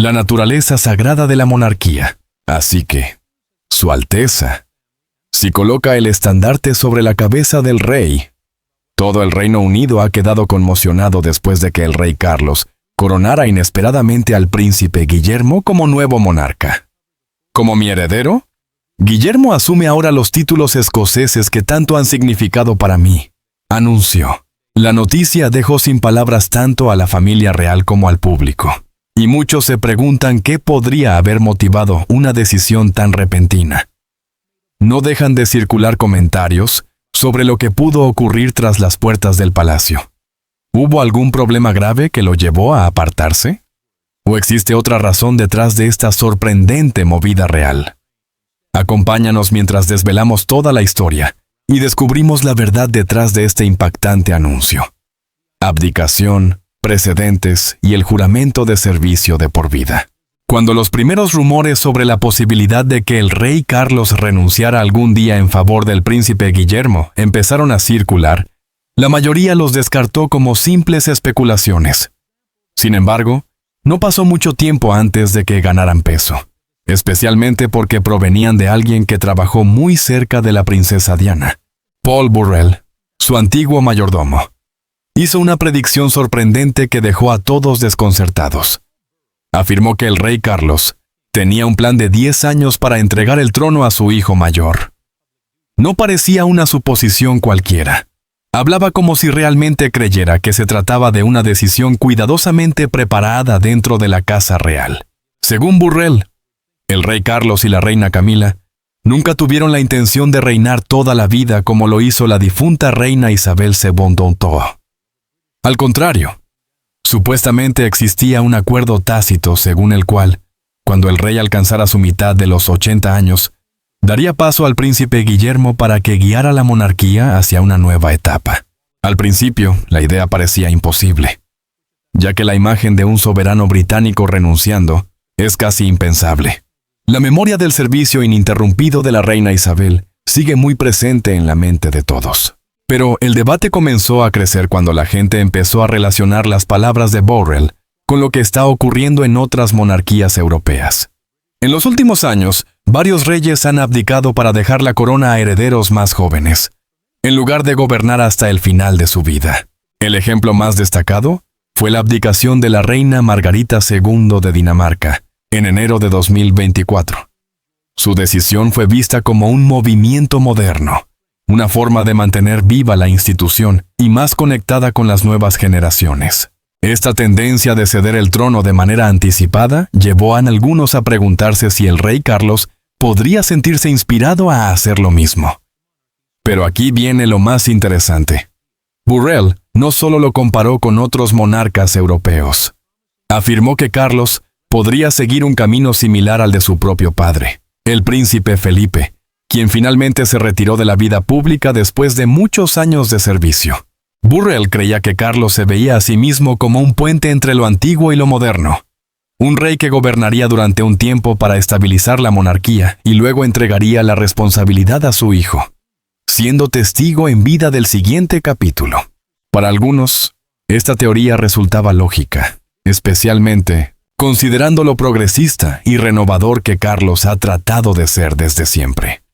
la naturaleza sagrada de la monarquía. Así que, Su Alteza, si coloca el estandarte sobre la cabeza del rey, todo el Reino Unido ha quedado conmocionado después de que el rey Carlos coronara inesperadamente al príncipe Guillermo como nuevo monarca. Como mi heredero, Guillermo asume ahora los títulos escoceses que tanto han significado para mí, anunció. La noticia dejó sin palabras tanto a la familia real como al público, y muchos se preguntan qué podría haber motivado una decisión tan repentina. No dejan de circular comentarios sobre lo que pudo ocurrir tras las puertas del palacio. ¿Hubo algún problema grave que lo llevó a apartarse? ¿O existe otra razón detrás de esta sorprendente movida real? Acompáñanos mientras desvelamos toda la historia y descubrimos la verdad detrás de este impactante anuncio. Abdicación, precedentes y el juramento de servicio de por vida. Cuando los primeros rumores sobre la posibilidad de que el rey Carlos renunciara algún día en favor del príncipe Guillermo empezaron a circular, la mayoría los descartó como simples especulaciones. Sin embargo, no pasó mucho tiempo antes de que ganaran peso, especialmente porque provenían de alguien que trabajó muy cerca de la princesa Diana. Paul Burrell, su antiguo mayordomo, hizo una predicción sorprendente que dejó a todos desconcertados. Afirmó que el rey Carlos tenía un plan de 10 años para entregar el trono a su hijo mayor. No parecía una suposición cualquiera. Hablaba como si realmente creyera que se trataba de una decisión cuidadosamente preparada dentro de la casa real. Según Burrell, el rey Carlos y la reina Camila nunca tuvieron la intención de reinar toda la vida como lo hizo la difunta reina Isabel II d'Anjou. Al contrario, supuestamente existía un acuerdo tácito según el cual, cuando el rey alcanzara su mitad de los 80 años, daría paso al príncipe Guillermo para que guiara la monarquía hacia una nueva etapa. Al principio, la idea parecía imposible, ya que la imagen de un soberano británico renunciando es casi impensable. La memoria del servicio ininterrumpido de la reina Isabel sigue muy presente en la mente de todos. Pero el debate comenzó a crecer cuando la gente empezó a relacionar las palabras de Burrell con lo que está ocurriendo en otras monarquías europeas. En los últimos años, varios reyes han abdicado para dejar la corona a herederos más jóvenes, en lugar de gobernar hasta el final de su vida. El ejemplo más destacado fue la abdicación de la reina Margarita II de Dinamarca, en enero de 2024. Su decisión fue vista como un movimiento moderno, una forma de mantener viva la institución y más conectada con las nuevas generaciones. Esta tendencia de ceder el trono de manera anticipada llevó a algunos a preguntarse si el rey Carlos podría sentirse inspirado a hacer lo mismo. Pero aquí viene lo más interesante. Burrell no solo lo comparó con otros monarcas europeos. Afirmó que Carlos podría seguir un camino similar al de su propio padre, el príncipe Felipe, quien finalmente se retiró de la vida pública después de muchos años de servicio. Burrell creía que Carlos se veía a sí mismo como un puente entre lo antiguo y lo moderno, un rey que gobernaría durante un tiempo para estabilizar la monarquía y luego entregaría la responsabilidad a su hijo, siendo testigo en vida del siguiente capítulo. Para algunos, esta teoría resultaba lógica, especialmente considerando lo progresista y renovador que Carlos ha tratado de ser desde siempre.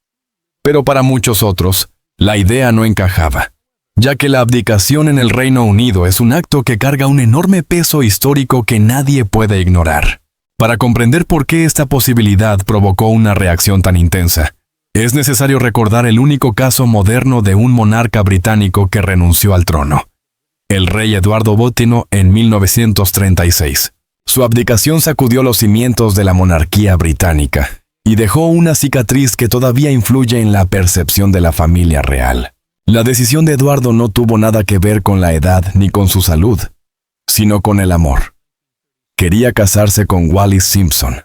Pero para muchos otros, la idea no encajaba, ya que la abdicación en el Reino Unido es un acto que carga un enorme peso histórico que nadie puede ignorar. Para comprender por qué esta posibilidad provocó una reacción tan intensa, es necesario recordar el único caso moderno de un monarca británico que renunció al trono, el rey Eduardo Bothino en 1936. Su abdicación sacudió los cimientos de la monarquía británica y dejó una cicatriz que todavía influye en la percepción de la familia real. La decisión de Eduardo no tuvo nada que ver con la edad ni con su salud, sino con el amor. Quería casarse con Wallis Simpson,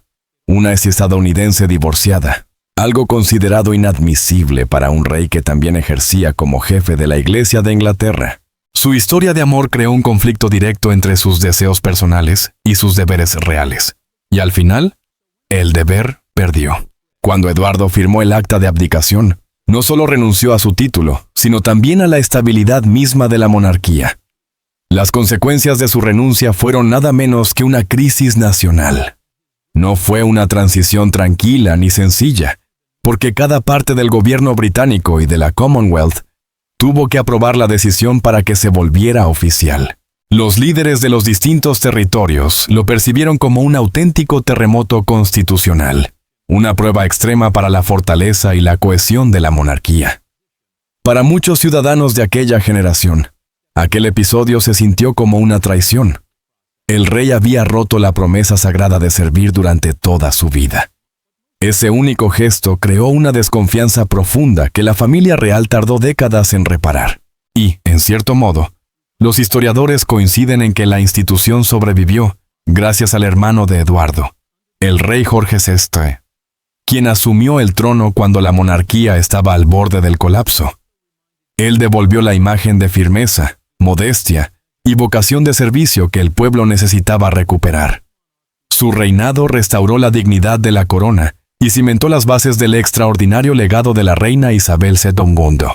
una estadounidense divorciada, algo considerado inadmisible para un rey que también ejercía como jefe de la Iglesia de Inglaterra. Su historia de amor creó un conflicto directo entre sus deseos personales y sus deberes reales, y al final, el deber perdió. Cuando Eduardo firmó el acta de abdicación, no solo renunció a su título, sino también a la estabilidad misma de la monarquía. Las consecuencias de su renuncia fueron nada menos que una crisis nacional. No fue una transición tranquila ni sencilla, porque cada parte del gobierno británico y de la Commonwealth tuvo que aprobar la decisión para que se volviera oficial. Los líderes de los distintos territorios lo percibieron como un auténtico terremoto constitucional, una prueba extrema para la fortaleza y la cohesión de la monarquía. Para muchos ciudadanos de aquella generación, aquel episodio se sintió como una traición. El rey había roto la promesa sagrada de servir durante toda su vida. Ese único gesto creó una desconfianza profunda que la familia real tardó décadas en reparar. Y, en cierto modo, los historiadores coinciden en que la institución sobrevivió gracias al hermano de Eduardo, el rey Jorge VI, quien asumió el trono cuando la monarquía estaba al borde del colapso. Él devolvió la imagen de firmeza, modestia y vocación de servicio que el pueblo necesitaba recuperar. Su reinado restauró la dignidad de la corona y cimentó las bases del extraordinario legado de la reina Isabel II.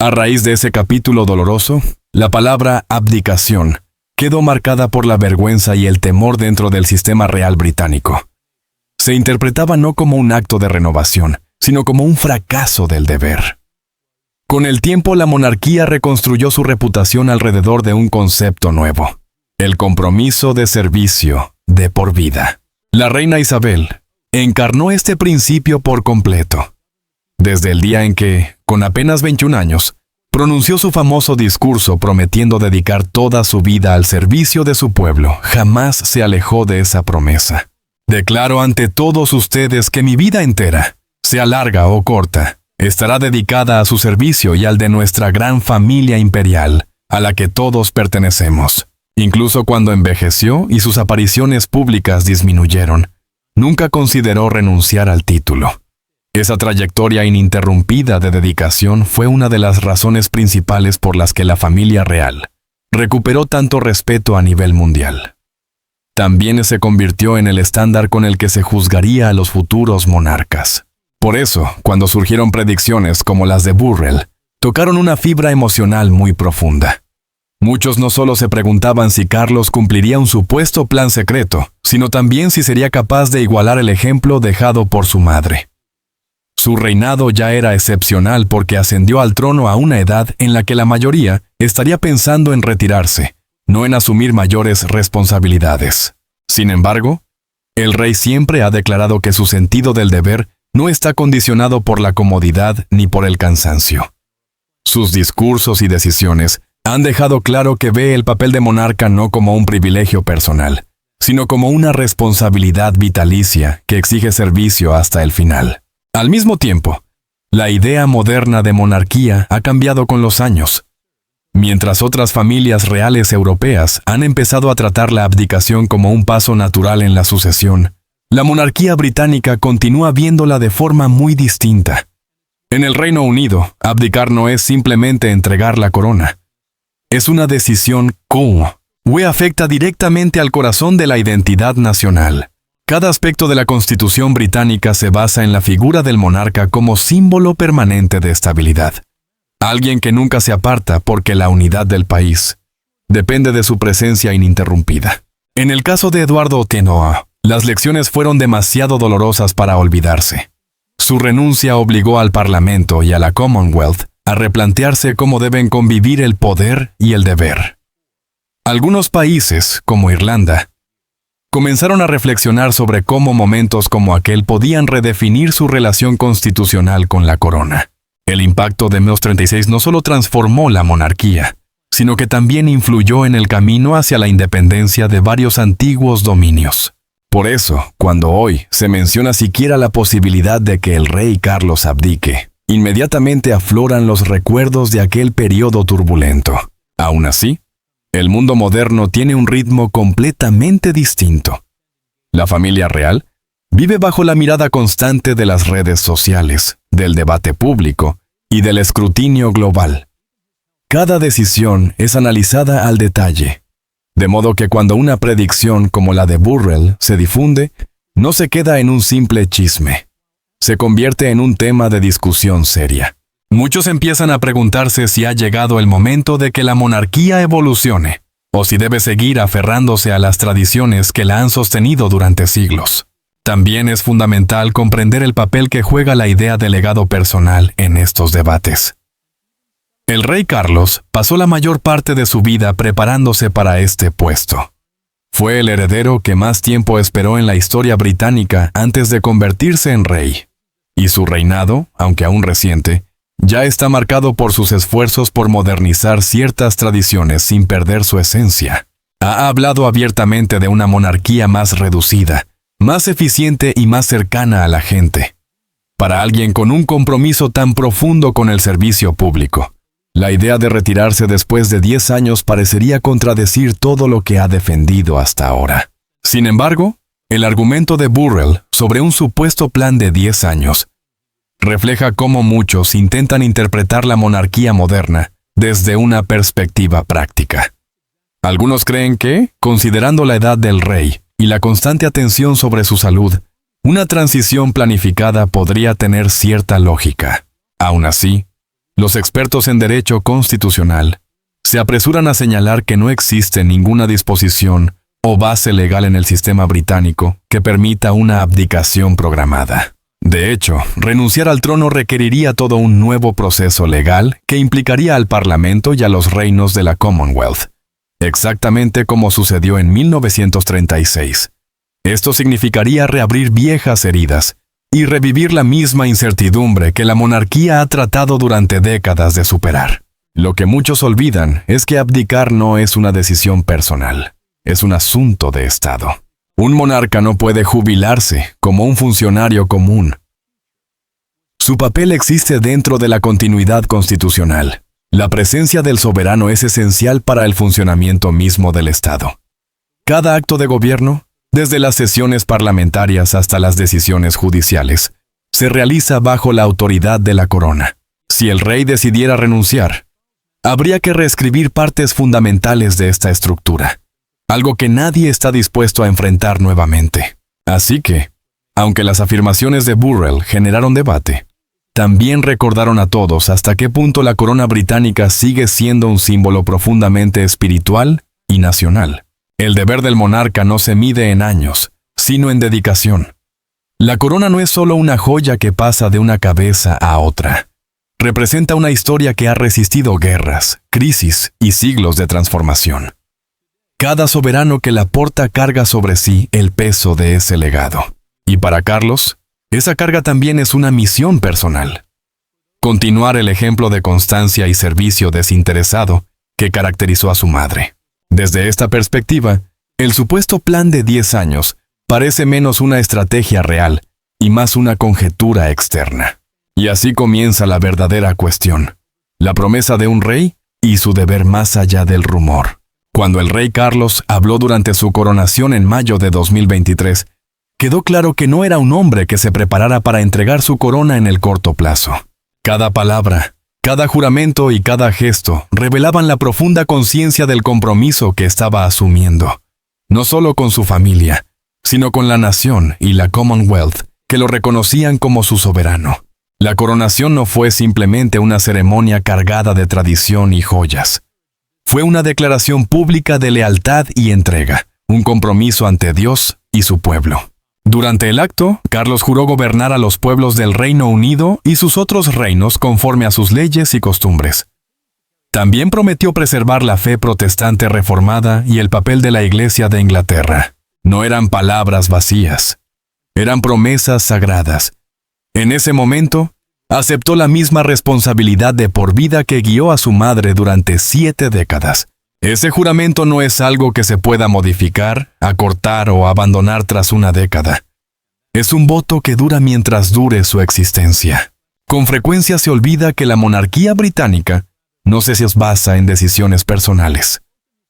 A raíz de ese capítulo doloroso, la palabra abdicación quedó marcada por la vergüenza y el temor dentro del sistema real británico. Se interpretaba no como un acto de renovación, sino como un fracaso del deber. Con el tiempo, la monarquía reconstruyó su reputación alrededor de un concepto nuevo: el compromiso de servicio de por vida. La reina Isabel encarnó este principio por completo. Desde el día en que, con apenas 21 años, pronunció su famoso discurso prometiendo dedicar toda su vida al servicio de su pueblo, jamás se alejó de esa promesa. Declaro ante todos ustedes que mi vida entera, sea larga o corta, estará dedicada a su servicio y al de nuestra gran familia imperial, a la que todos pertenecemos. Incluso cuando envejeció y sus apariciones públicas disminuyeron, nunca consideró renunciar al título. Esa trayectoria ininterrumpida de dedicación fue una de las razones principales por las que la familia real recuperó tanto respeto a nivel mundial. También se convirtió en el estándar con el que se juzgaría a los futuros monarcas. Por eso, cuando surgieron predicciones como las de Burrell, tocaron una fibra emocional muy profunda. Muchos no solo se preguntaban si Carlos cumpliría un supuesto plan secreto, sino también si sería capaz de igualar el ejemplo dejado por su madre. Su reinado ya era excepcional porque ascendió al trono a una edad en la que la mayoría estaría pensando en retirarse, no en asumir mayores responsabilidades. Sin embargo, el rey siempre ha declarado que su sentido del deber no está condicionado por la comodidad ni por el cansancio. Sus discursos y decisiones han dejado claro que ve el papel de monarca no como un privilegio personal, sino como una responsabilidad vitalicia que exige servicio hasta el final. Al mismo tiempo, la idea moderna de monarquía ha cambiado con los años. Mientras otras familias reales europeas han empezado a tratar la abdicación como un paso natural en la sucesión, la monarquía británica continúa viéndola de forma muy distinta. En el Reino Unido, abdicar no es simplemente entregar la corona. Es una decisión que afecta directamente al corazón de la identidad nacional. Cada aspecto de la Constitución británica se basa en la figura del monarca como símbolo permanente de estabilidad. Alguien que nunca se aparta porque la unidad del país depende de su presencia ininterrumpida. En el caso de Eduardo Tenoa, las lecciones fueron demasiado dolorosas para olvidarse. Su renuncia obligó al Parlamento y a la Commonwealth a replantearse cómo deben convivir el poder y el deber. Algunos países, como Irlanda, comenzaron a reflexionar sobre cómo momentos como aquel podían redefinir su relación constitucional con la corona. El impacto de 1936 no solo transformó la monarquía, sino que también influyó en el camino hacia la independencia de varios antiguos dominios. Por eso, cuando hoy se menciona siquiera la posibilidad de que el rey Carlos abdique, inmediatamente afloran los recuerdos de aquel periodo turbulento. Aún así, el mundo moderno tiene un ritmo completamente distinto. La familia real vive bajo la mirada constante de las redes sociales, del debate público y del escrutinio global. Cada decisión es analizada al detalle, de modo que cuando una predicción como la de Burrell se difunde, no se queda en un simple chisme. Se convierte en un tema de discusión seria. Muchos empiezan a preguntarse si ha llegado el momento de que la monarquía evolucione, o si debe seguir aferrándose a las tradiciones que la han sostenido durante siglos. También es fundamental comprender el papel que juega la idea de legado personal en estos debates. El rey Carlos pasó la mayor parte de su vida preparándose para este puesto. Fue el heredero que más tiempo esperó en la historia británica antes de convertirse en rey. Y su reinado, aunque aún reciente, ya está marcado por sus esfuerzos por modernizar ciertas tradiciones sin perder su esencia. Ha hablado abiertamente de una monarquía más reducida, más eficiente y más cercana a la gente. Para alguien con un compromiso tan profundo con el servicio público, la idea de retirarse después de 10 años parecería contradecir todo lo que ha defendido hasta ahora. Sin embargo, el argumento de Burrell sobre un supuesto plan de 10 años refleja cómo muchos intentan interpretar la monarquía moderna desde una perspectiva práctica. Algunos creen que, considerando la edad del rey y la constante atención sobre su salud, una transición planificada podría tener cierta lógica. Aún así, los expertos en derecho constitucional se apresuran a señalar que no existe ninguna disposición o base legal en el sistema británico que permita una abdicación programada. De hecho, renunciar al trono requeriría todo un nuevo proceso legal que implicaría al Parlamento y a los reinos de la Commonwealth, exactamente como sucedió en 1936. Esto significaría reabrir viejas heridas y revivir la misma incertidumbre que la monarquía ha tratado durante décadas de superar. Lo que muchos olvidan es que abdicar no es una decisión personal, es un asunto de Estado. Un monarca no puede jubilarse como un funcionario común. Su papel existe dentro de la continuidad constitucional. La presencia del soberano es esencial para el funcionamiento mismo del Estado. Cada acto de gobierno, desde las sesiones parlamentarias hasta las decisiones judiciales, se realiza bajo la autoridad de la corona. Si el rey decidiera renunciar, habría que reescribir partes fundamentales de esta estructura, algo que nadie está dispuesto a enfrentar nuevamente. Así que, aunque las afirmaciones de Burrell generaron debate, también recordaron a todos hasta qué punto la corona británica sigue siendo un símbolo profundamente espiritual y nacional. El deber del monarca no se mide en años, sino en dedicación. La corona no es solo una joya que pasa de una cabeza a otra. Representa una historia que ha resistido guerras, crisis y siglos de transformación. Cada soberano que la porta carga sobre sí el peso de ese legado. Y para Carlos, esa carga también es una misión personal. Continuar el ejemplo de constancia y servicio desinteresado que caracterizó a su madre. Desde esta perspectiva, el supuesto plan de 10 años parece menos una estrategia real y más una conjetura externa. Y así comienza la verdadera cuestión, la promesa de un rey y su deber más allá del rumor. Cuando el rey Carlos habló durante su coronación en mayo de 2023, quedó claro que no era un hombre que se preparara para entregar su corona en el corto plazo. Cada palabra, cada juramento y cada gesto revelaban la profunda conciencia del compromiso que estaba asumiendo, no solo con su familia, sino con la nación y la Commonwealth, que lo reconocían como su soberano. La coronación no fue simplemente una ceremonia cargada de tradición y joyas. Fue una declaración pública de lealtad y entrega, un compromiso ante Dios y su pueblo. Durante el acto, Carlos juró gobernar a los pueblos del Reino Unido y sus otros reinos conforme a sus leyes y costumbres. También prometió preservar la fe protestante reformada y el papel de la Iglesia de Inglaterra. No eran palabras vacías, eran promesas sagradas. En ese momento, aceptó la misma responsabilidad de por vida que guió a su madre durante 7 décadas. Ese juramento no es algo que se pueda modificar, acortar o abandonar tras una década. Es un voto que dura mientras dure su existencia. Con frecuencia se olvida que la monarquía británica no se basa en decisiones personales,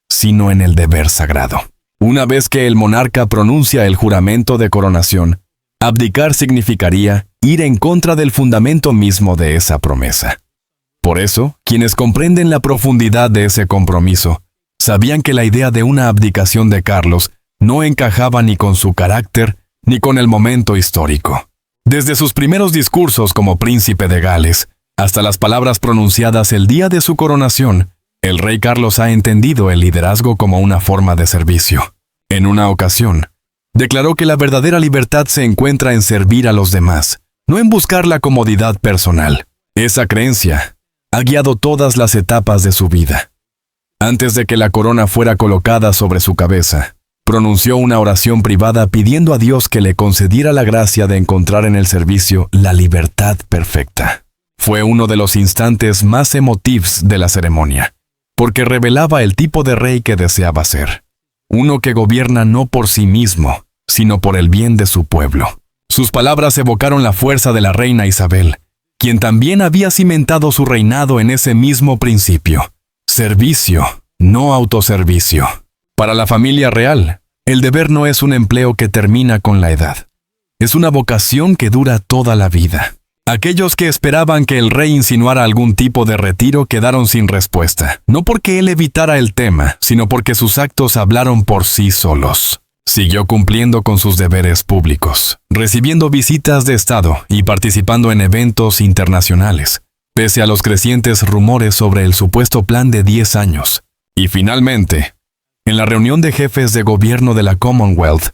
sino en el deber sagrado. Una vez que el monarca pronuncia el juramento de coronación, abdicar significaría ir en contra del fundamento mismo de esa promesa. Por eso, quienes comprenden la profundidad de ese compromiso, sabían que la idea de una abdicación de Carlos no encajaba ni con su carácter ni con el momento histórico. Desde sus primeros discursos como príncipe de Gales, hasta las palabras pronunciadas el día de su coronación, el rey Carlos ha entendido el liderazgo como una forma de servicio. En una ocasión, Declaró que la verdadera libertad se encuentra en servir a los demás, no en buscar la comodidad personal. Esa creencia ha guiado todas las etapas de su vida. Antes de que la corona fuera colocada sobre su cabeza, pronunció una oración privada pidiendo a Dios que le concediera la gracia de encontrar en el servicio la libertad perfecta. Fue uno de los instantes más emotivos de la ceremonia, porque revelaba el tipo de rey que deseaba ser. Uno que gobierna no por sí mismo, sino por el bien de su pueblo. Sus palabras evocaron la fuerza de la reina Isabel, quien también había cimentado su reinado en ese mismo principio. Servicio, no autoservicio. Para la familia real, el deber no es un empleo que termina con la edad. Es una vocación que dura toda la vida. Aquellos que esperaban que el rey insinuara algún tipo de retiro quedaron sin respuesta, no porque él evitara el tema, sino porque sus actos hablaron por sí solos. Siguió cumpliendo con sus deberes públicos, recibiendo visitas de Estado y participando en eventos internacionales, pese a los crecientes rumores sobre el supuesto plan de 10 años. Y finalmente, en la reunión de jefes de gobierno de la Commonwealth,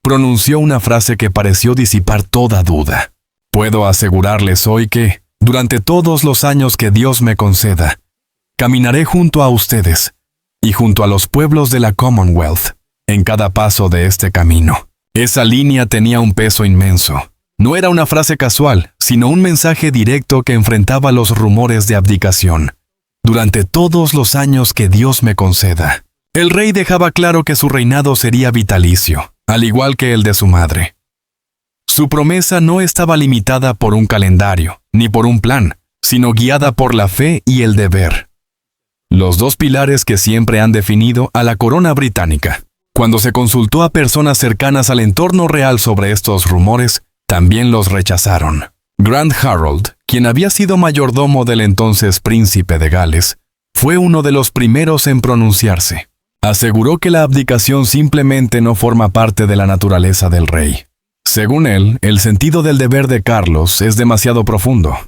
pronunció una frase que pareció disipar toda duda. Puedo asegurarles hoy que, durante todos los años que Dios me conceda, caminaré junto a ustedes y junto a los pueblos de la Commonwealth en cada paso de este camino. Esa línea tenía un peso inmenso. No era una frase casual, sino un mensaje directo que enfrentaba los rumores de abdicación. Durante todos los años que Dios me conceda. El rey dejaba claro que su reinado sería vitalicio, al igual que el de su madre. Su promesa no estaba limitada por un calendario, ni por un plan, sino guiada por la fe y el deber. Los dos pilares que siempre han definido a la corona británica. Cuando se consultó a personas cercanas al entorno real sobre estos rumores, también los rechazaron. Grant Harold, quien había sido mayordomo del entonces príncipe de Gales, fue uno de los primeros en pronunciarse. Aseguró que la abdicación simplemente no forma parte de la naturaleza del rey. Según él, el sentido del deber de Carlos es demasiado profundo.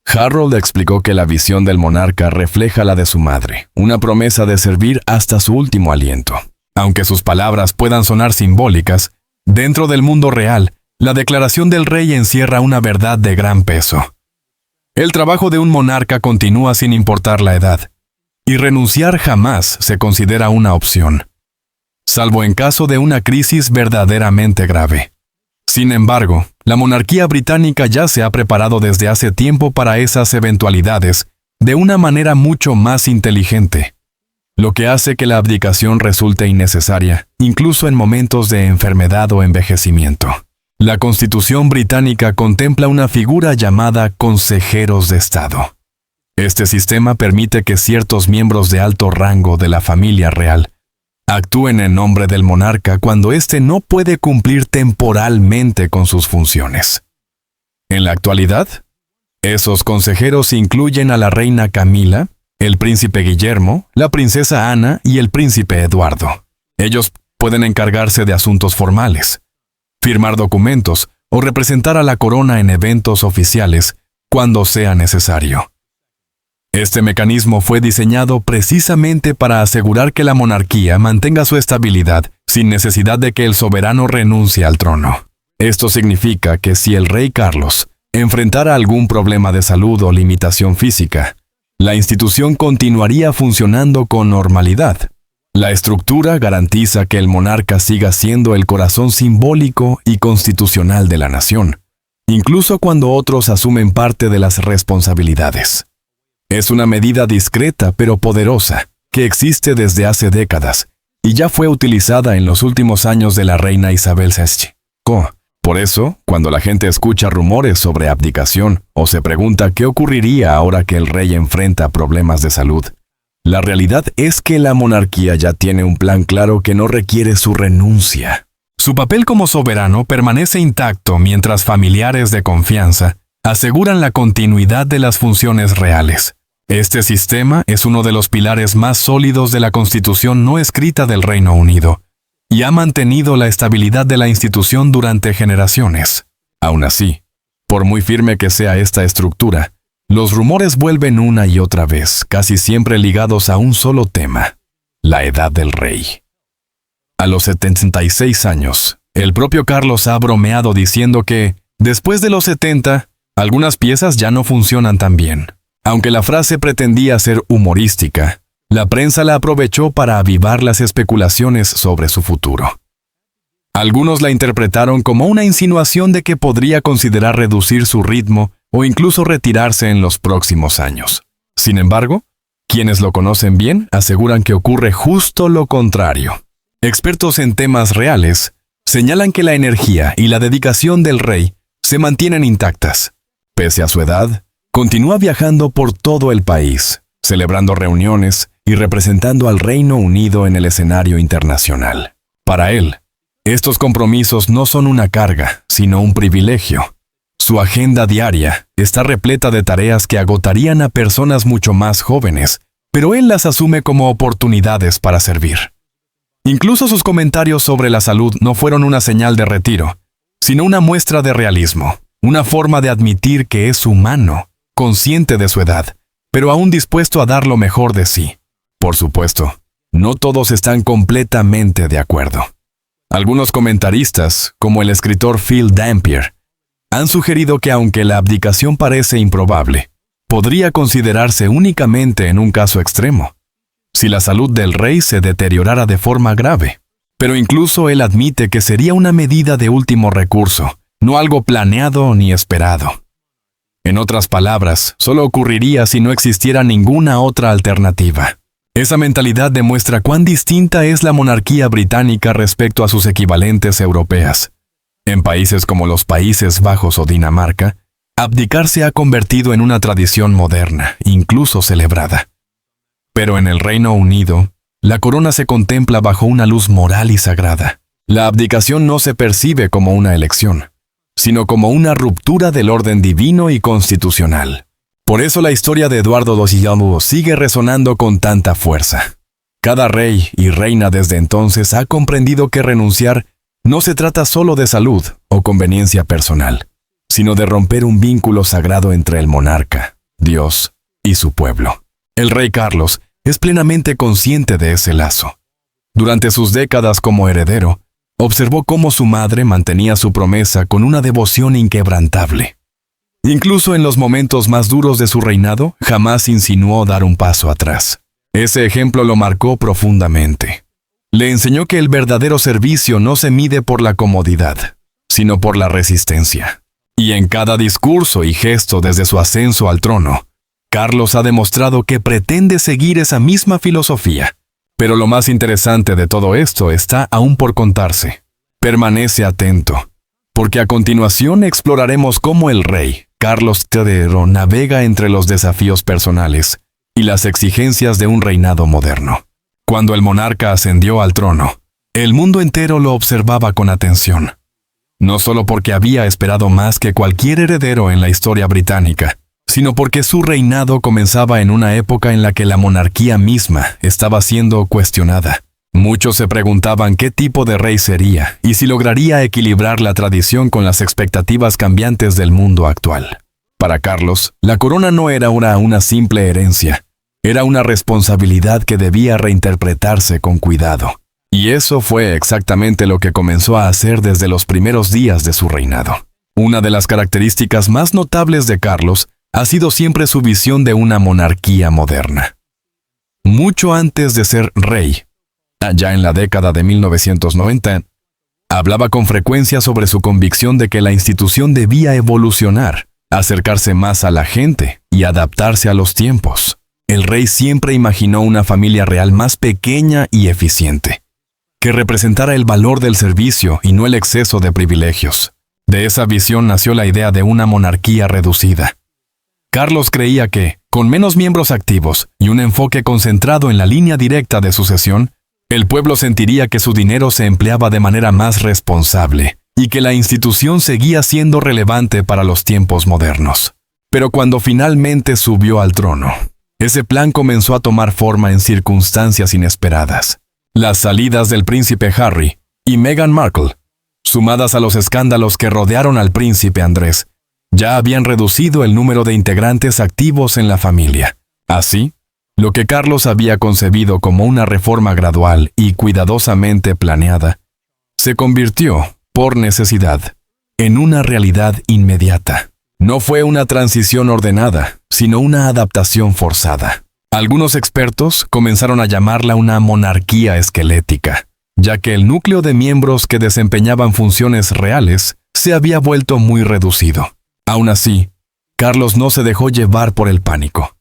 Harold explicó que la visión del monarca refleja la de su madre, una promesa de servir hasta su último aliento. Aunque sus palabras puedan sonar simbólicas, dentro del mundo real, la declaración del rey encierra una verdad de gran peso. El trabajo de un monarca continúa sin importar la edad, y renunciar jamás se considera una opción, salvo en caso de una crisis verdaderamente grave. Sin embargo, la monarquía británica ya se ha preparado desde hace tiempo para esas eventualidades de una manera mucho más inteligente, lo que hace que la abdicación resulte innecesaria, incluso en momentos de enfermedad o envejecimiento. La Constitución británica contempla una figura llamada consejeros de Estado. Este sistema permite que ciertos miembros de alto rango de la familia real actúen en nombre del monarca cuando éste no puede cumplir temporalmente con sus funciones. En la actualidad, esos consejeros incluyen a la reina Camila, el príncipe Guillermo, la princesa Ana y el príncipe Eduardo. Ellos pueden encargarse de asuntos formales, firmar documentos o representar a la corona en eventos oficiales cuando sea necesario. Este mecanismo fue diseñado precisamente para asegurar que la monarquía mantenga su estabilidad sin necesidad de que el soberano renuncie al trono. Esto significa que si el rey Carlos enfrentara algún problema de salud o limitación física, la institución continuaría funcionando con normalidad. La estructura garantiza que el monarca siga siendo el corazón simbólico y constitucional de la nación, incluso cuando otros asumen parte de las responsabilidades. Es una medida discreta pero poderosa, que existe desde hace décadas, y ya fue utilizada en los últimos años de la reina Isabel II. Por eso, cuando la gente escucha rumores sobre abdicación o se pregunta qué ocurriría ahora que el rey enfrenta problemas de salud, la realidad es que la monarquía ya tiene un plan claro que no requiere su renuncia. Su papel como soberano permanece intacto mientras familiares de confianza aseguran la continuidad de las funciones reales. Este sistema es uno de los pilares más sólidos de la Constitución no escrita del Reino Unido, y ha mantenido la estabilidad de la institución durante generaciones. Aún así, por muy firme que sea esta estructura, los rumores vuelven una y otra vez, casi siempre ligados a un solo tema: la edad del rey. A los 76 años, El propio Carlos ha bromeado diciendo que, después de los 70, algunas piezas ya no funcionan tan bien. Aunque la frase pretendía ser humorística, la prensa la aprovechó para avivar las especulaciones sobre su futuro. Algunos la interpretaron como una insinuación de que podría considerar reducir su ritmo o incluso retirarse en los próximos años. Sin embargo, quienes lo conocen bien aseguran que ocurre justo lo contrario. Expertos en temas reales señalan que la energía y la dedicación del rey se mantienen intactas. Pese a su edad, continúa viajando por todo el país, celebrando reuniones y representando al Reino Unido en el escenario internacional. Para él, estos compromisos no son una carga, sino un privilegio. Su agenda diaria está repleta de tareas que agotarían a personas mucho más jóvenes, pero él las asume como oportunidades para servir. Incluso sus comentarios sobre la salud no fueron una señal de retiro, sino una muestra de realismo, una forma de admitir que es humano, consciente de su edad, pero aún dispuesto a dar lo mejor de sí. Por supuesto, no todos están completamente de acuerdo. Algunos comentaristas, como el escritor Phil Dampier, han sugerido que aunque la abdicación parece improbable, podría considerarse únicamente en un caso extremo, si la salud del rey se deteriorara de forma grave. Pero incluso él admite que sería una medida de último recurso, no algo planeado ni esperado. En otras palabras, solo ocurriría si no existiera ninguna otra alternativa. Esa mentalidad demuestra cuán distinta es la monarquía británica respecto a sus equivalentes europeas. En países como los Países Bajos o Dinamarca, abdicar se ha convertido en una tradición moderna, incluso celebrada. Pero en el Reino Unido, la corona se contempla bajo una luz moral y sagrada. La abdicación no se percibe como una elección, sino como una ruptura del orden divino y constitucional. Por eso la historia de Eduardo II sigue resonando con tanta fuerza. Cada rey y reina desde entonces ha comprendido que renunciar no se trata solo de salud o conveniencia personal, sino de romper un vínculo sagrado entre el monarca, Dios y su pueblo. El rey Carlos es plenamente consciente de ese lazo. Durante sus décadas como heredero, observó cómo su madre mantenía su promesa con una devoción inquebrantable. Incluso en los momentos más duros de su reinado, jamás insinuó dar un paso atrás. Ese ejemplo lo marcó profundamente. Le enseñó que el verdadero servicio no se mide por la comodidad, sino por la resistencia. Y en cada discurso y gesto desde su ascenso al trono, Carlos ha demostrado que pretende seguir esa misma filosofía. Pero lo más interesante de todo esto está aún por contarse. Permanece atento, porque a continuación exploraremos cómo el rey Carlos III navega entre los desafíos personales y las exigencias de un reinado moderno. Cuando el monarca ascendió al trono, el mundo entero lo observaba con atención. No solo porque había esperado más que cualquier heredero en la historia británica, sino porque su reinado comenzaba en una época en la que la monarquía misma estaba siendo cuestionada. Muchos se preguntaban qué tipo de rey sería y si lograría equilibrar la tradición con las expectativas cambiantes del mundo actual. Para Carlos, la corona no era una simple herencia, era una responsabilidad que debía reinterpretarse con cuidado. Y eso fue exactamente lo que comenzó a hacer desde los primeros días de su reinado. Una de las características más notables de Carlos ha sido siempre su visión de una monarquía moderna. Mucho antes de ser rey, allá en la década de 1990, hablaba con frecuencia sobre su convicción de que la institución debía evolucionar, acercarse más a la gente y adaptarse a los tiempos. El rey siempre imaginó una familia real más pequeña y eficiente, que representara el valor del servicio y no el exceso de privilegios. De esa visión nació la idea de una monarquía reducida. Carlos creía que, con menos miembros activos y un enfoque concentrado en la línea directa de sucesión, el pueblo sentiría que su dinero se empleaba de manera más responsable y que la institución seguía siendo relevante para los tiempos modernos. Pero cuando finalmente subió al trono, ese plan comenzó a tomar forma en circunstancias inesperadas. Las salidas del príncipe Harry y Meghan Markle, sumadas a los escándalos que rodearon al príncipe Andrés, ya habían reducido el número de integrantes activos en la familia. Así, lo que Carlos había concebido como una reforma gradual y cuidadosamente planeada, se convirtió, por necesidad, en una realidad inmediata. No fue una transición ordenada, sino una adaptación forzada. Algunos expertos comenzaron a llamarla una monarquía esquelética, ya que el núcleo de miembros que desempeñaban funciones reales se había vuelto muy reducido. Aún así, Carlos no se dejó llevar por el pánico.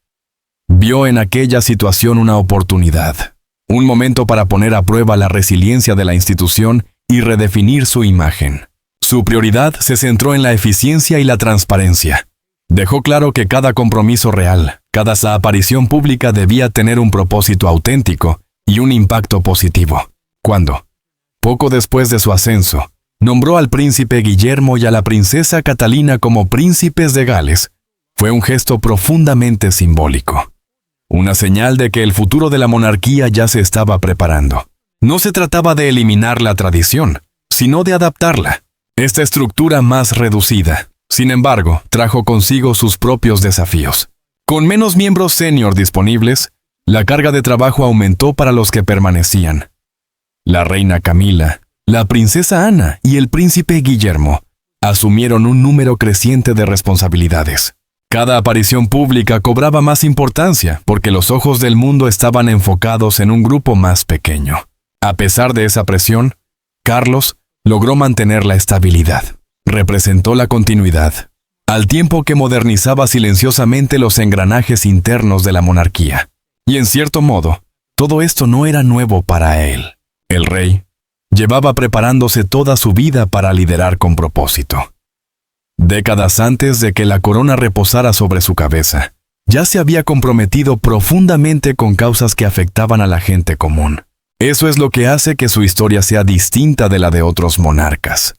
Vio en aquella situación una oportunidad, un momento para poner a prueba la resiliencia de la institución y redefinir su imagen. Su prioridad se centró en la eficiencia y la transparencia. Dejó claro que cada compromiso real, cada aparición pública debía tener un propósito auténtico y un impacto positivo. Cuando, poco después de su ascenso, nombró al príncipe Guillermo y a la princesa Catalina como príncipes de Gales, fue un gesto profundamente simbólico. Una señal de que el futuro de la monarquía ya se estaba preparando. No se trataba de eliminar la tradición, sino de adaptarla. Esta estructura más reducida, sin embargo, trajo consigo sus propios desafíos. Con menos miembros senior disponibles, la carga de trabajo aumentó para los que permanecían. La reina Camila, la princesa Ana y el príncipe Guillermo asumieron un número creciente de responsabilidades. Cada aparición pública cobraba más importancia porque los ojos del mundo estaban enfocados en un grupo más pequeño. A pesar de esa presión, Carlos logró mantener la estabilidad. Representó la continuidad, al tiempo que modernizaba silenciosamente los engranajes internos de la monarquía. Y en cierto modo, todo esto no era nuevo para él. El rey llevaba preparándose toda su vida para liderar con propósito. Décadas antes de que la corona reposara sobre su cabeza, ya se había comprometido profundamente con causas que afectaban a la gente común. Eso es lo que hace que su historia sea distinta de la de otros monarcas.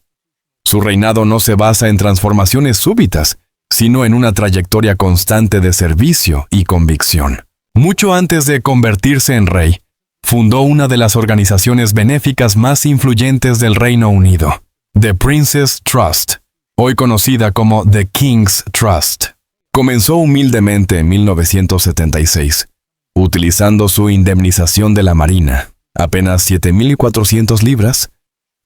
Su reinado no se basa en transformaciones súbitas, sino en una trayectoria constante de servicio y convicción. Mucho antes de convertirse en rey, fundó una de las organizaciones benéficas más influyentes del Reino Unido, The Prince's Trust, hoy conocida como The King's Trust. Comenzó humildemente en 1976, utilizando su indemnización de la Marina, apenas 7.400 libras,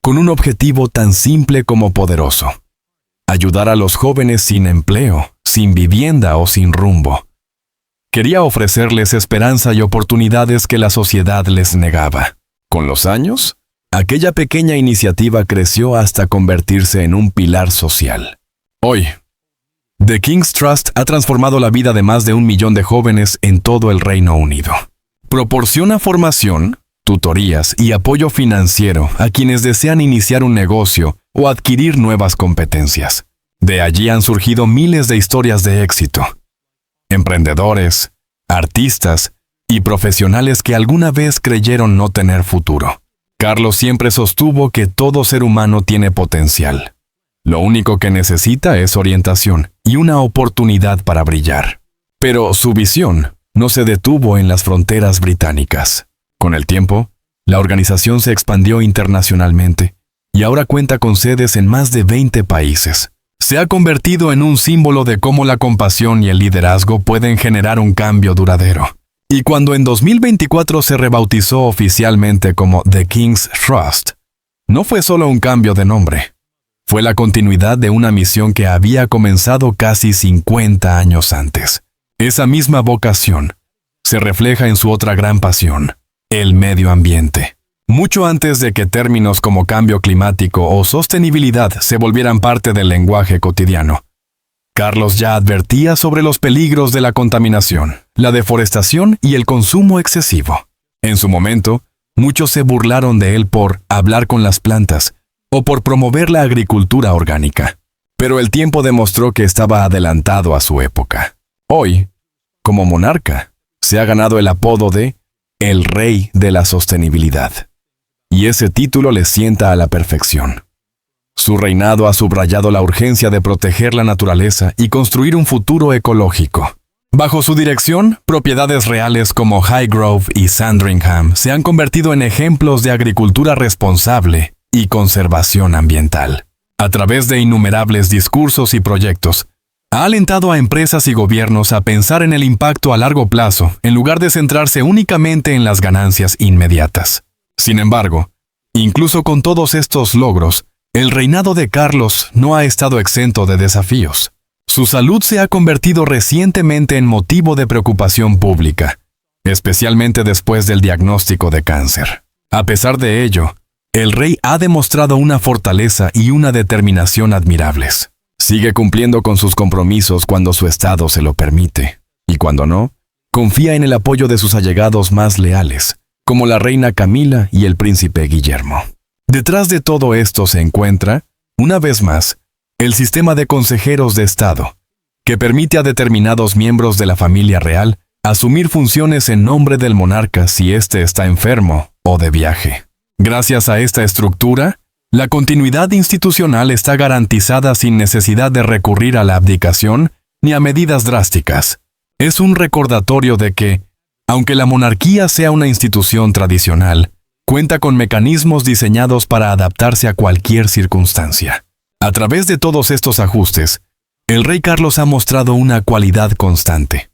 con un objetivo tan simple como poderoso: ayudar a los jóvenes sin empleo, sin vivienda o sin rumbo. Quería ofrecerles esperanza y oportunidades que la sociedad les negaba. Con los años, aquella pequeña iniciativa creció hasta convertirse en un pilar social. Hoy, The King's Trust ha transformado la vida de más de 1 millón de jóvenes en todo el Reino Unido. Proporciona formación, tutorías y apoyo financiero a quienes desean iniciar un negocio o adquirir nuevas competencias. De allí han surgido miles de historias de éxito. Emprendedores, artistas y profesionales que alguna vez creyeron no tener futuro. Carlos siempre sostuvo que todo ser humano tiene potencial. Lo único que necesita es orientación y una oportunidad para brillar. Pero su visión no se detuvo en las fronteras británicas. Con el tiempo, la organización se expandió internacionalmente y ahora cuenta con sedes en más de 20 países. Se ha convertido en un símbolo de cómo la compasión y el liderazgo pueden generar un cambio duradero. Y cuando en 2024 se rebautizó oficialmente como The King's Trust, no fue solo un cambio de nombre. Fue la continuidad de una misión que había comenzado casi 50 años antes. Esa misma vocación se refleja en su otra gran pasión: el medio ambiente. Mucho antes de que términos como cambio climático o sostenibilidad se volvieran parte del lenguaje cotidiano, Carlos ya advertía sobre los peligros de la contaminación, la deforestación y el consumo excesivo. En su momento, muchos se burlaron de él por hablar con las plantas o por promover la agricultura orgánica. Pero el tiempo demostró que estaba adelantado a su época. Hoy, como monarca, se ha ganado el apodo de el Rey de la Sostenibilidad. Y ese título le sienta a la perfección. Su reinado ha subrayado la urgencia de proteger la naturaleza y construir un futuro ecológico. Bajo su dirección, propiedades reales como Highgrove y Sandringham se han convertido en ejemplos de agricultura responsable y conservación ambiental. A través de innumerables discursos y proyectos, ha alentado a empresas y gobiernos a pensar en el impacto a largo plazo en lugar de centrarse únicamente en las ganancias inmediatas. Sin embargo, incluso con todos estos logros, El reinado de Carlos no ha estado exento de desafíos. Su salud se ha convertido recientemente en motivo de preocupación pública, especialmente después del diagnóstico de cáncer. A pesar de ello, el rey ha demostrado una fortaleza y una determinación admirables. Sigue cumpliendo con sus compromisos cuando su estado se lo permite, y cuando no, confía en el apoyo de sus allegados más leales, como la reina Camila y el príncipe Guillermo. Detrás de todo esto se encuentra, una vez más, el sistema de consejeros de Estado, que permite a determinados miembros de la familia real asumir funciones en nombre del monarca si éste está enfermo o de viaje. Gracias a esta estructura, la continuidad institucional está garantizada sin necesidad de recurrir a la abdicación ni a medidas drásticas. Es un recordatorio de que, aunque la monarquía sea una institución tradicional, cuenta con mecanismos diseñados para adaptarse a cualquier circunstancia. A través de todos estos ajustes, el rey Carlos ha mostrado una cualidad constante: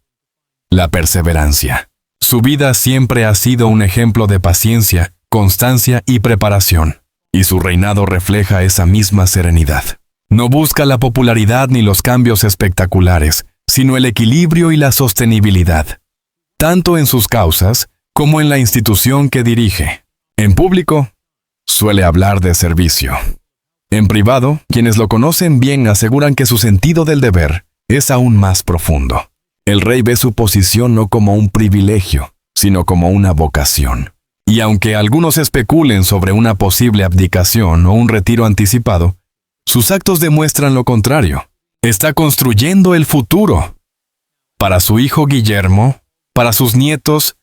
la perseverancia. Su vida siempre ha sido un ejemplo de paciencia, constancia y preparación, y su reinado refleja esa misma serenidad. No busca la popularidad ni los cambios espectaculares, sino el equilibrio y la sostenibilidad, tanto en sus causas como en la institución que dirige. En público, suele hablar de servicio. En privado, quienes lo conocen bien aseguran que su sentido del deber es aún más profundo. El rey ve su posición no como un privilegio, sino como una vocación. Y aunque algunos especulen sobre una posible abdicación o un retiro anticipado, sus actos demuestran lo contrario. Está construyendo el futuro. Para su hijo Guillermo, para sus nietos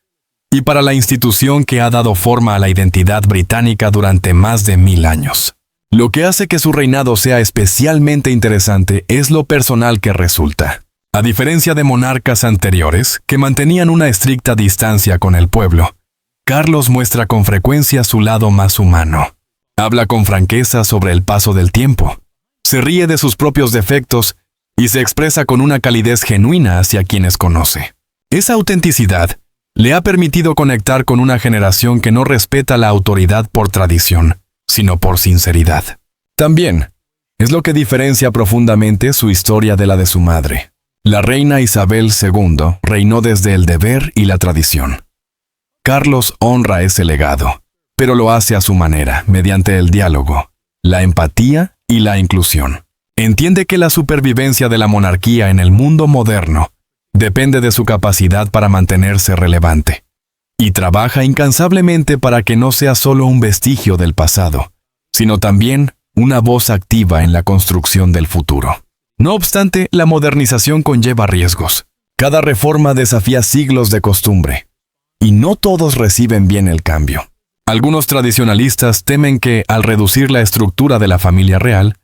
y para la institución que ha dado forma a la identidad británica durante más de 1000 años. Lo que hace que su reinado sea especialmente interesante es lo personal que resulta. A diferencia de monarcas anteriores, que mantenían una estricta distancia con el pueblo, Carlos muestra con frecuencia su lado más humano. Habla con franqueza sobre el paso del tiempo, se ríe de sus propios defectos y se expresa con una calidez genuina hacia quienes conoce. Esa autenticidad le ha permitido conectar con una generación que no respeta la autoridad por tradición, sino por sinceridad. También es lo que diferencia profundamente su historia de la de su madre. La reina Isabel II reinó desde el deber y la tradición. Carlos honra ese legado, pero lo hace a su manera, mediante el diálogo, la empatía y la inclusión. Entiende que la supervivencia de la monarquía en el mundo moderno depende de su capacidad para mantenerse relevante, y trabaja incansablemente para que no sea solo un vestigio del pasado, sino también una voz activa en la construcción del futuro. No obstante, la modernización conlleva riesgos. Cada reforma desafía siglos de costumbre, y no todos reciben bien el cambio. Algunos tradicionalistas temen que, al reducir la estructura de la familia real,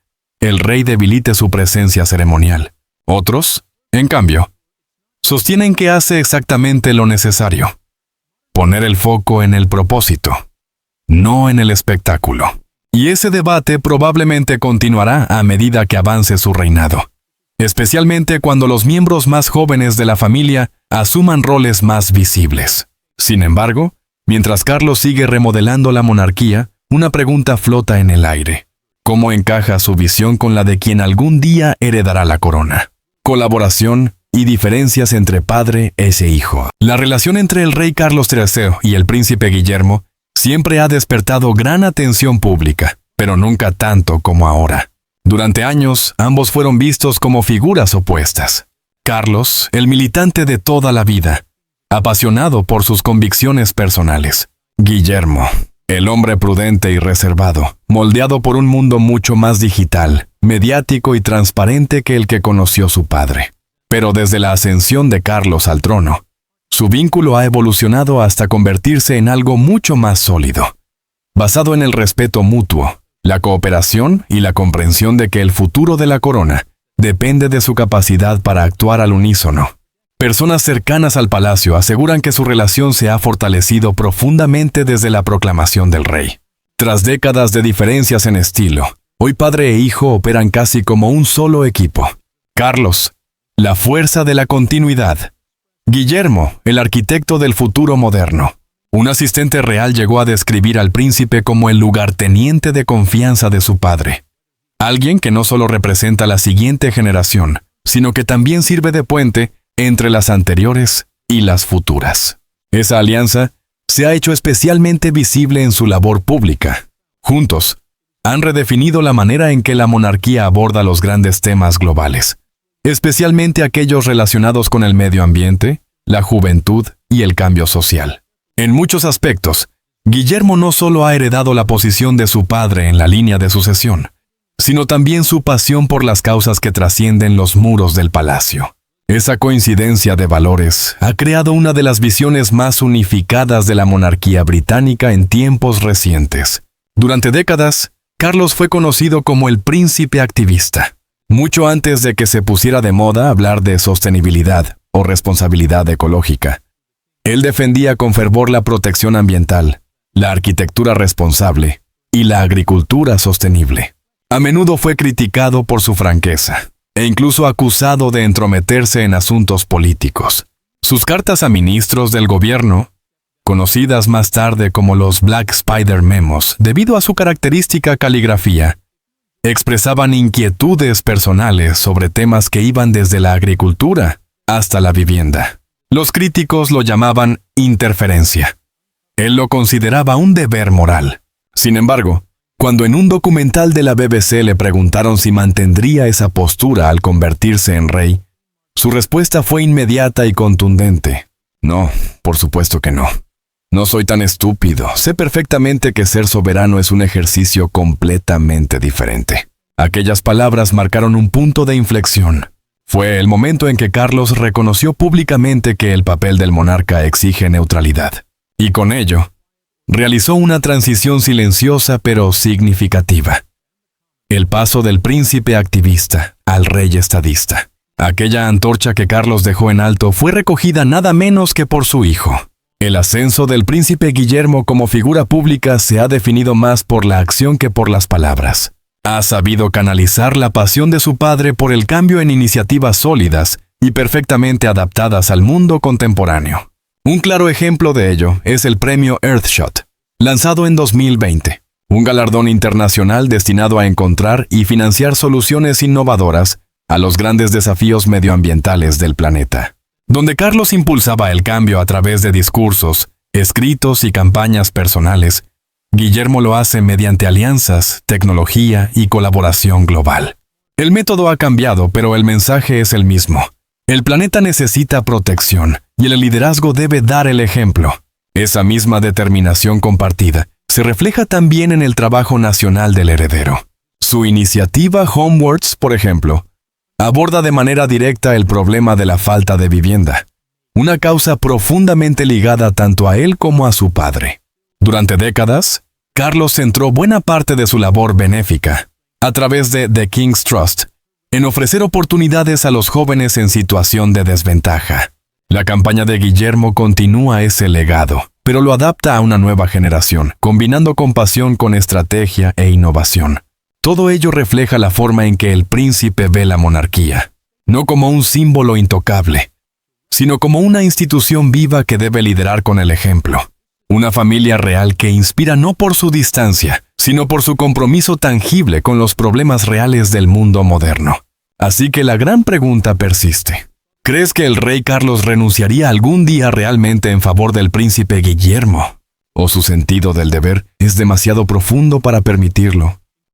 el rey debilite su presencia ceremonial. Otros, en cambio, sostienen que hace exactamente lo necesario: poner el foco en el propósito, no en el espectáculo. Y ese debate probablemente continuará a medida que avance su reinado, especialmente cuando los miembros más jóvenes de la familia asuman roles más visibles. Sin embargo, mientras Carlos sigue remodelando la monarquía, una pregunta flota en el aire: ¿cómo encaja su visión con la de quien algún día heredará la corona? Colaboración y diferencias entre padre e hijo. La relación entre el rey Carlos III y el príncipe Guillermo siempre ha despertado gran atención pública, pero nunca tanto como ahora. Durante años, ambos fueron vistos como figuras opuestas. Carlos, el militante de toda la vida, apasionado por sus convicciones personales. Guillermo, el hombre prudente y reservado, moldeado por un mundo mucho más digital, mediático y transparente que el que conoció su padre. Pero desde la ascensión de Carlos al trono, su vínculo ha evolucionado hasta convertirse en algo mucho más sólido, basado en el respeto mutuo, la cooperación y la comprensión de que el futuro de la corona depende de su capacidad para actuar al unísono. Personas cercanas al palacio aseguran que su relación se ha fortalecido profundamente desde la proclamación del rey. Tras décadas de diferencias en estilo, hoy padre e hijo operan casi como un solo equipo. Carlos, la fuerza de la continuidad. Guillermo, el arquitecto del futuro moderno. Un asistente real llegó a describir al príncipe como el lugarteniente de confianza de su padre. Alguien que no solo representa la siguiente generación, sino que también sirve de puente entre las anteriores y las futuras. Esa alianza se ha hecho especialmente visible en su labor pública. Juntos, han redefinido la manera en que la monarquía aborda los grandes temas globales, especialmente aquellos relacionados con el medio ambiente, la juventud y el cambio social. En muchos aspectos, Guillermo no solo ha heredado la posición de su padre en la línea de sucesión, sino también su pasión por las causas que trascienden los muros del palacio. Esa coincidencia de valores ha creado una de las visiones más unificadas de la monarquía británica en tiempos recientes. Durante décadas, Carlos fue conocido como el príncipe activista, mucho antes de que se pusiera de moda hablar de sostenibilidad o responsabilidad ecológica. Él defendía con fervor la protección ambiental, la arquitectura responsable y la agricultura sostenible. A menudo fue criticado por su franqueza e incluso acusado de entrometerse en asuntos políticos. Sus cartas a ministros del gobierno, conocidas más tarde como los Black Spider Memos, debido a su característica caligrafía, expresaban inquietudes personales sobre temas que iban desde la agricultura hasta la vivienda. Los críticos lo llamaban interferencia. Él lo consideraba un deber moral. Sin embargo, cuando en un documental de la BBC le preguntaron si mantendría esa postura al convertirse en rey, su respuesta fue inmediata y contundente. No, por supuesto que no. No soy tan estúpido. Sé perfectamente que ser soberano es un ejercicio completamente diferente. Aquellas palabras marcaron un punto de inflexión. Fue el momento en que Carlos reconoció públicamente que el papel del monarca exige neutralidad. Y con ello, realizó una transición silenciosa pero significativa. El paso del príncipe activista al rey estadista. Aquella antorcha que Carlos dejó en alto fue recogida nada menos que por su hijo. El ascenso del príncipe Guillermo como figura pública se ha definido más por la acción que por las palabras. Ha sabido canalizar la pasión de su padre por el cambio en iniciativas sólidas y perfectamente adaptadas al mundo contemporáneo. Un claro ejemplo de ello es el premio Earthshot, lanzado en 2020, un galardón internacional destinado a encontrar y financiar soluciones innovadoras a los grandes desafíos medioambientales del planeta. Donde Carlos impulsaba el cambio a través de discursos, escritos y campañas personales, Guillermo lo hace mediante alianzas, tecnología y colaboración global. El método ha cambiado, pero el mensaje es el mismo. El planeta necesita protección y el liderazgo debe dar el ejemplo. Esa misma determinación compartida se refleja también en el trabajo nacional del heredero. Su iniciativa Homewards, por ejemplo, aborda de manera directa el problema de la falta de vivienda, una causa profundamente ligada tanto a él como a su padre. Durante décadas, Carlos centró buena parte de su labor benéfica, a través de The King's Trust, en ofrecer oportunidades a los jóvenes en situación de desventaja. La campaña de Guillermo continúa ese legado, pero lo adapta a una nueva generación, combinando compasión con estrategia e innovación. Todo ello refleja la forma en que el príncipe ve la monarquía, no como un símbolo intocable, sino como una institución viva que debe liderar con el ejemplo. Una familia real que inspira no por su distancia, sino por su compromiso tangible con los problemas reales del mundo moderno. Así que la gran pregunta persiste. ¿Crees que el rey Carlos renunciaría algún día realmente en favor del príncipe Guillermo? ¿O su sentido del deber es demasiado profundo para permitirlo?